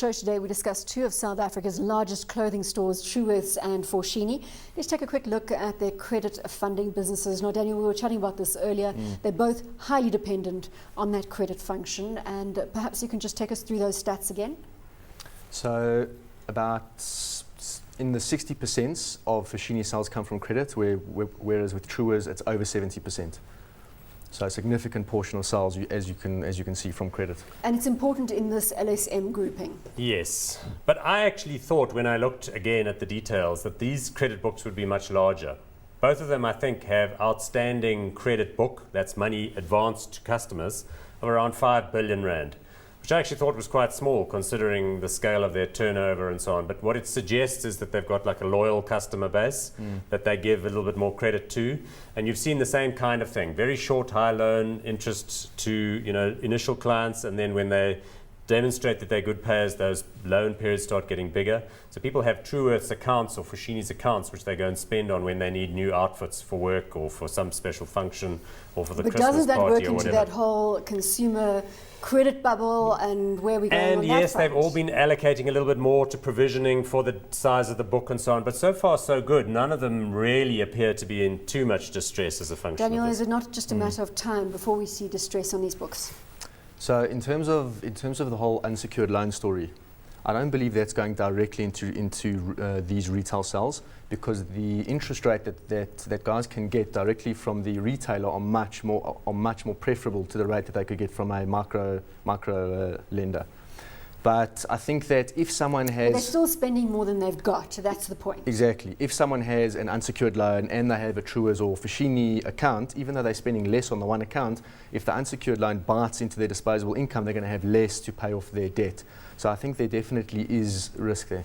show today, we discussed two of South Africa's largest clothing stores, Truworths and Foschini. Let's take a quick look at their credit funding businesses. Now, Daniel, we were chatting about this earlier. They're both highly dependent on that credit function, and perhaps you can just take us through those stats again. So about in the 60% of Foschini sales come from credit, whereas with Truworths it's over 70%. So a significant portion of sales, as you can see, from credit. And it's important in this LSM grouping. Yes, but I actually thought when I looked again at the details that these credit books would be much larger. Both of them, I think, have outstanding credit book, that's money advanced to customers, of around 5 billion rand, which I actually thought was quite small considering the scale of their turnover and so on. But what it suggests is that they've got like a loyal customer base that they give a little bit more credit to. And you've seen the same kind of thing, very short, high loan interest to initial clients, and then when they demonstrate that they're good payers, those loan periods start getting bigger. So people have Truworths accounts or Foschini's accounts which they go and spend on when they need new outfits for work or for some special function or for the Christmas party or whatever. But doesn't that work into that whole consumer credit bubble and where we go? And yes, they've all been allocating a little bit more to provisioning for the size of the book and so on. But so far, so good. None of them really appear to be in too much distress as a function Daniel, of this. is it not just a matter of time before we see distress on these books? So in terms of the whole unsecured loan story, I don't believe that's going directly into these retail sales, because the interest rate that guys can get directly from the retailer are much more preferable to the rate that they could get from a micro lender. But I think that if someone has... They're still spending more than they've got, that's the point. Exactly. If someone has an unsecured loan and they have a Truworths or Foschini account, even though they're spending less on the one account, if the unsecured loan bites into their disposable income, they're going to have less to pay off their debt. So I think there definitely is risk there.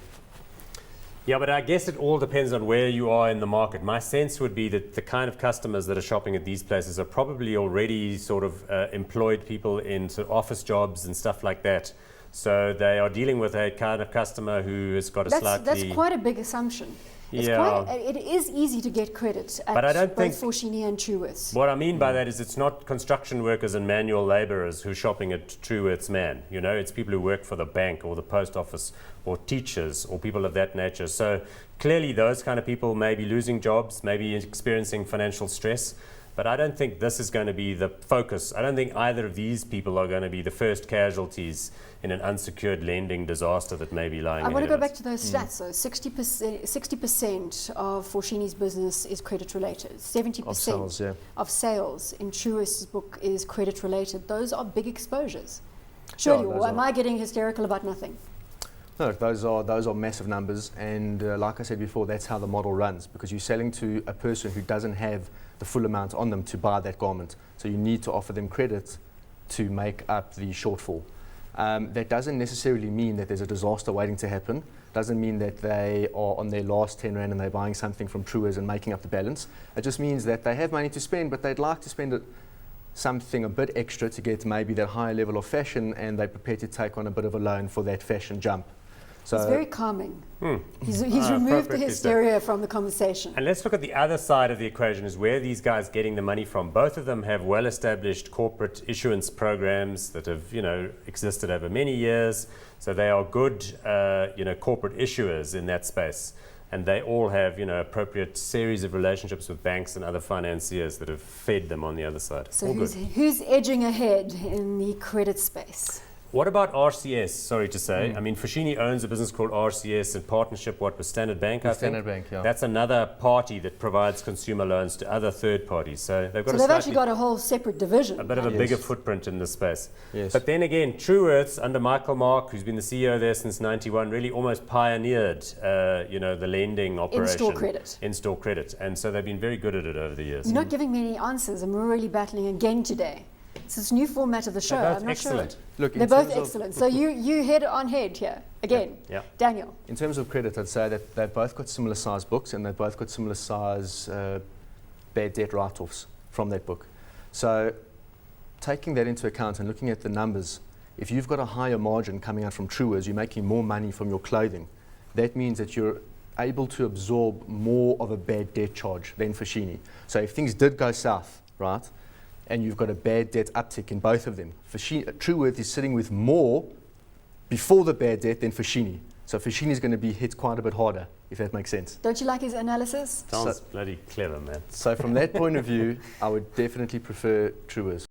Yeah, but I guess it all depends on where you are in the market. My sense would be that the kind of customers that are shopping at these places are probably already sort of employed people in sort of office jobs and stuff like that. So they are dealing with a kind of customer who has got a That's quite a big assumption. It is easy to get credit at both Foschini and Truworths. What I mean by that is it's not construction workers and manual labourers who are shopping at Truworths Man. It's people who work for the bank or the post office or teachers or people of that nature. So clearly those kind of people may be losing jobs, maybe experiencing financial stress. But I don't think this is going to be the focus. I don't think either of these people are going to be the first casualties in an unsecured lending disaster that may be lying ahead. I want to go back to those stats. So 60% of Foschini's business is credit related. 70% of sales in Truworths' book is credit related. Those are big exposures. Surely, or am I getting hysterical about nothing? No, those are massive numbers, and like I said before, that's how the model runs, because you're selling to a person who doesn't have the full amount on them to buy that garment. So you need to offer them credit to make up the shortfall. That doesn't necessarily mean that there's a disaster waiting to happen. Doesn't mean that they are on their last 10 rand and they're buying something from Truworths and making up the balance. It just means that they have money to spend, but they'd like to spend something a bit extra to get maybe that higher level of fashion, and they're prepared to take on a bit of a loan for that fashion jump. So it's very calming. He's removed the hysteria from the conversation. And let's look at the other side of the equation, is where these guys getting the money from. Both of them have well-established corporate issuance programs that have, existed over many years. So they are good, corporate issuers in that space. And they all have, appropriate series of relationships with banks and other financiers that have fed them on the other side. So who's edging ahead in the credit space? What about RCS, sorry to say? I mean, Foschini owns a business called RCS in partnership, with Standard Bank, I think? Standard Bank, yeah. That's another party that provides consumer loans to other third parties. So they've actually got a whole separate division. A bit of a bigger footprint in this space. Yes. But then again, Truworths, under Michael Mark, who's been the CEO there since '91, really almost pioneered, the lending operation. In-store credit. And so they've been very good at it over the years. You're not giving me any answers, and we're really battling again today. It's this new format of the show. I'm not excellent. Sure. Look, they're both excellent. So you head on head here again. Yeah. Daniel. In terms of credit, I'd say that they've both got similar size books, and they've both got similar size bad debt write-offs from that book. So taking that into account and looking at the numbers, if you've got a higher margin coming out from Truworths, you're making more money from your clothing. That means that you're able to absorb more of a bad debt charge than Foschini. So if things did go south, right, and you've got a bad debt uptick in both of them, Truworths is sitting with more before the bad debt than Foschini. So Foschini is going to be hit quite a bit harder, if that makes sense. Don't you like his analysis? Sounds bloody clever, man. So from that point of view, I would definitely prefer Truworths.